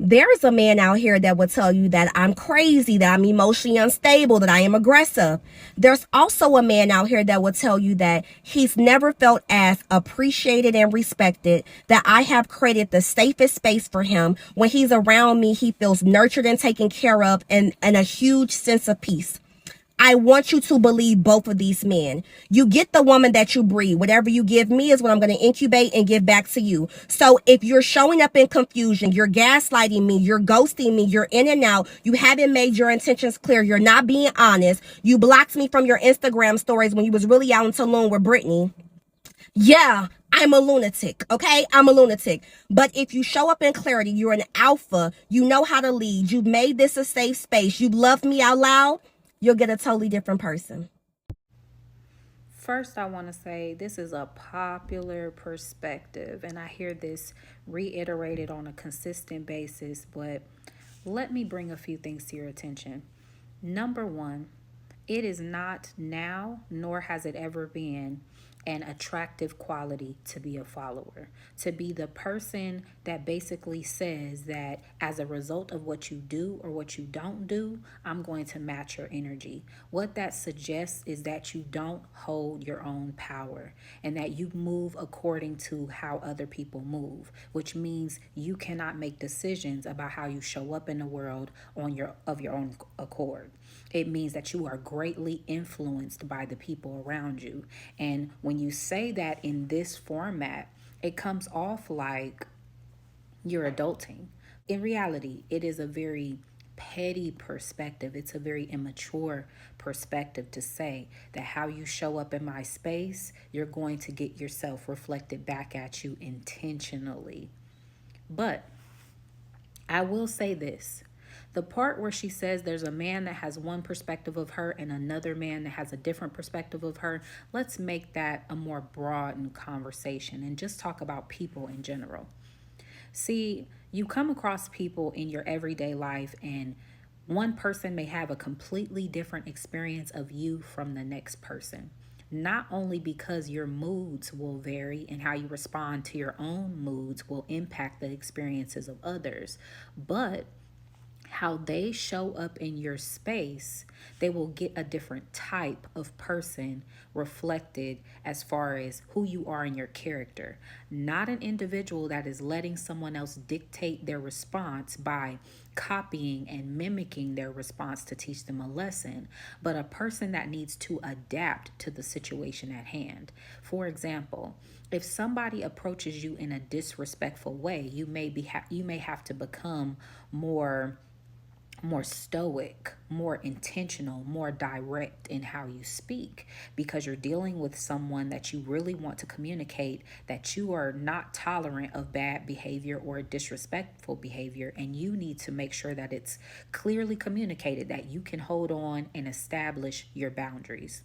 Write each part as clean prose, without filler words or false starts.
There is a man out here that will tell you that I'm crazy, that I'm emotionally unstable, that I am aggressive. There's also a man out here that will tell you that he's never felt as appreciated and respected, that I have created the safest space for him. When he's around me, he feels nurtured and taken care of, and a huge sense of peace. I want you to believe both of these men. You get the woman that you breed. Whatever you give me is what I'm going to incubate and give back to you. So if you're showing up in confusion, you're gaslighting me, you're ghosting me, you're in and out, you haven't made your intentions clear, you're not being honest, you blocked me from your Instagram stories when you was really out in Tulum with Brittany. Yeah, I'm a lunatic, okay? I'm a lunatic. But if you show up in clarity, you're an alpha, you know how to lead, you've made this a safe space, you love me out loud, you'll get a totally different person. First, I want to say this is a popular perspective, and I hear this reiterated on a consistent basis. But let me bring a few things to your attention. Number one, it is not now, nor has it ever been, an attractive quality to be a follower, to be the person that basically says that as a result of what you do or what you don't do, I'm going to match your energy. What that suggests is that you don't hold your own power and that you move according to how other people move, which means you cannot make decisions about how you show up in the world on your own accord. It means that you are greatly influenced by the people around you. And when you say that in this format, it comes off like you're adulting. In reality, it is a very petty perspective. It's a very immature perspective to say that how you show up in my space, you're going to get yourself reflected back at you intentionally. But I will say this, the part where she says there's a man that has one perspective of her and another man that has a different perspective of her, let's make that a more broad conversation and just talk about people in general. See, you come across people in your everyday life, and one person may have a completely different experience of you from the next person. Not only because your moods will vary and how you respond to your own moods will impact the experiences of others, but how they show up in your space, they will get a different type of person reflected as far as who you are in your character. Not an individual that is letting someone else dictate their response by copying and mimicking their response to teach them a lesson, but a person that needs to adapt to the situation at hand. For example, if somebody approaches you in a disrespectful way, you may have to become more stoic, more intentional, more direct in how you speak, because you're dealing with someone that you really want to communicate that you are not tolerant of bad behavior or disrespectful behavior, and you need to make sure that it's clearly communicated that you can hold on and establish your boundaries.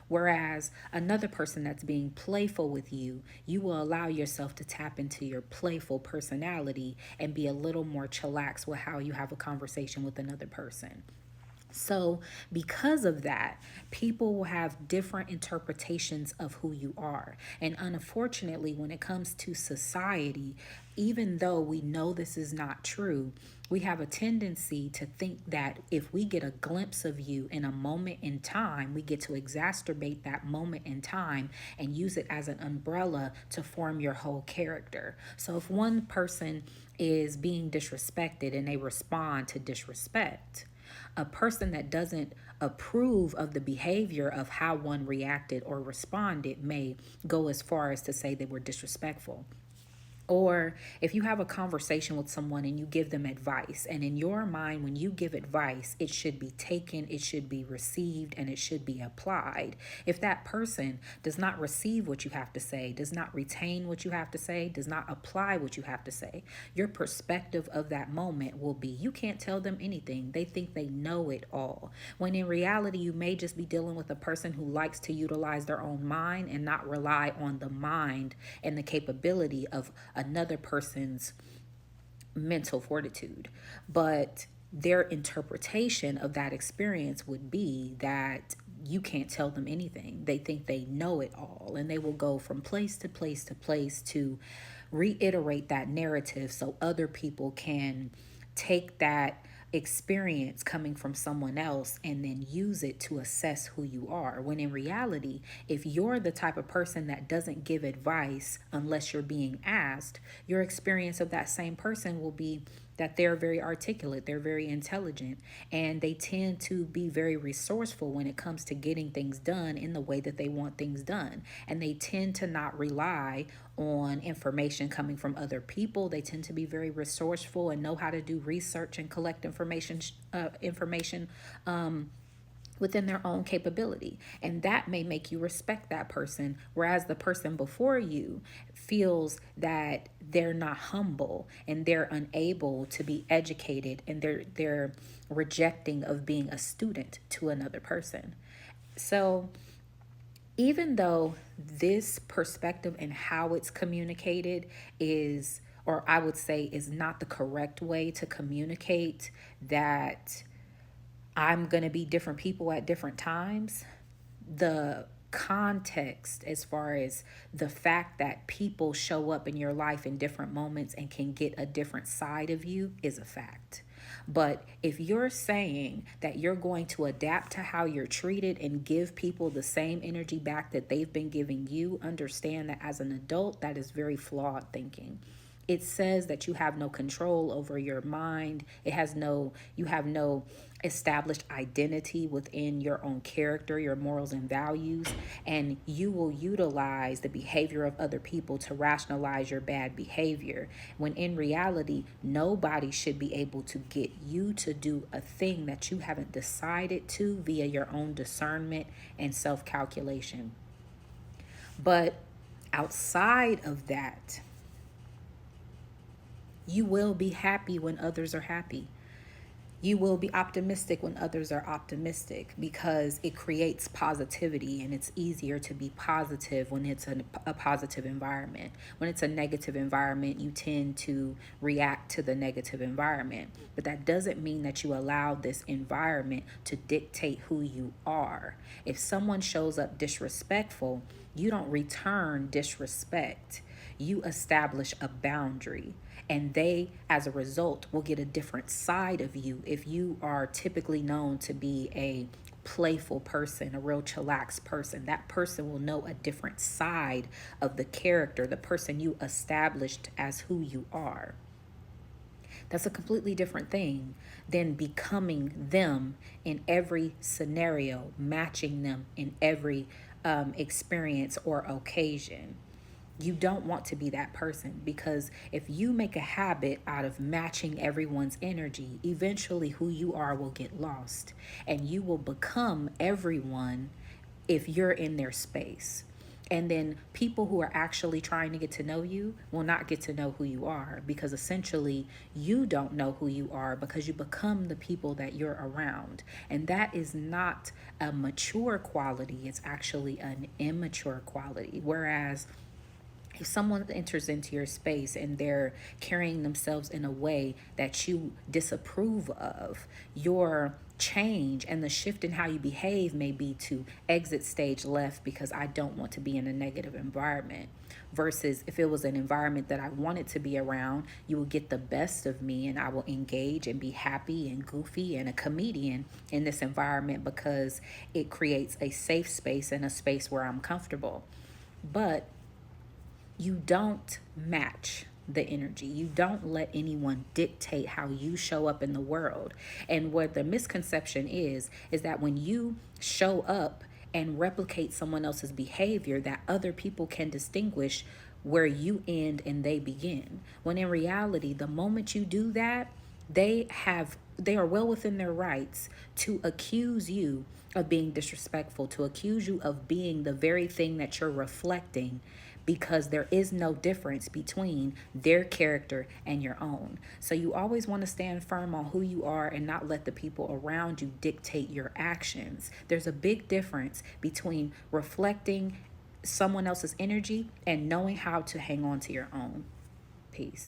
Whereas another person that's being playful with you, you will allow yourself to tap into your playful personality and be a little more chillax with how you have a conversation with another person. So, because of that, people will have different interpretations of who you are. And unfortunately, when it comes to society, even though we know this is not true, we have a tendency to think that if we get a glimpse of you in a moment in time, we get to exacerbate that moment in time and use it as an umbrella to form your whole character. So, if one person is being disrespected and they respond to disrespect, a person that doesn't approve of the behavior of how one reacted or responded may go as far as to say they were disrespectful. Or if you have a conversation with someone and you give them advice, and in your mind, when you give advice, it should be taken, it should be received, and it should be applied. If that person does not receive what you have to say, does not retain what you have to say, does not apply what you have to say, your perspective of that moment will be you can't tell them anything. They think they know it all. When in reality, you may just be dealing with a person who likes to utilize their own mind and not rely on the mind and the capability of another person's mental fortitude. But their interpretation of that experience would be that you can't tell them anything. They think they know it all, and they will go from place to place to place to reiterate that narrative so other people can take that experience coming from someone else and then use it to assess who you are. When in reality, if you're the type of person that doesn't give advice unless you're being asked, your experience of that same person will be that they're very articulate, they're very intelligent, and they tend to be very resourceful when it comes to getting things done in the way that they want things done. And they tend to not rely on information coming from other people. They tend to be very resourceful and know how to do research and collect information within their own capability. And that may make you respect that person, whereas the person before you feels that they're not humble and they're unable to be educated, and they're rejecting of being a student to another person. So even though this perspective and how it's communicated is, or I would say is not the correct way to communicate that I'm going to be different people at different times, the context, as far as the fact that people show up in your life in different moments and can get a different side of you, is a fact. But if you're saying that you're going to adapt to how you're treated and give people the same energy back that they've been giving you, understand that as an adult, that is very flawed thinking. It says that you have no control over your mind. You have no established identity within your own character, your morals and values, and you will utilize the behavior of other people to rationalize your bad behavior. When in reality, nobody should be able to get you to do a thing that you haven't decided to via your own discernment and self-calculation. But outside of that, you will be happy when others are happy. You will be optimistic when others are optimistic, because it creates positivity, and it's easier to be positive when it's a positive environment. When it's a negative environment, you tend to react to the negative environment. But that doesn't mean that you allow this environment to dictate who you are. If someone shows up disrespectful, you don't return disrespect. You establish a boundary, and they, as a result, will get a different side of you. If you are typically known to be a playful person, a real chillax person, that person will know a different side of the character, the person you established as who you are. That's a completely different thing than becoming them in every scenario, matching them in every experience or occasion. You don't want to be that person, because if you make a habit out of matching everyone's energy, eventually who you are will get lost, and you will become everyone if you're in their space. And then people who are actually trying to get to know you will not get to know who you are, because essentially you don't know who you are because you become the people that you're around. And that is not a mature quality, it's actually an immature quality. Whereas if someone enters into your space and they're carrying themselves in a way that you disapprove of, your change and the shift in how you behave may be to exit stage left because I don't want to be in a negative environment. Versus if it was an environment that I wanted to be around, you will get the best of me and I will engage and be happy and goofy and a comedian in this environment, because it creates a safe space and a space where I'm comfortable. But you don't match the energy. You don't let anyone dictate how you show up in the world. And what the misconception is that when you show up and replicate someone else's behavior, that other people can distinguish where you end and they begin. When in reality, the moment you do that, they are well within their rights to accuse you of being disrespectful, to accuse you of being the very thing that you're reflecting, because there is no difference between their character and your own. So you always want to stand firm on who you are and not let the people around you dictate your actions. There's a big difference between reflecting someone else's energy and knowing how to hang on to your own. Peace.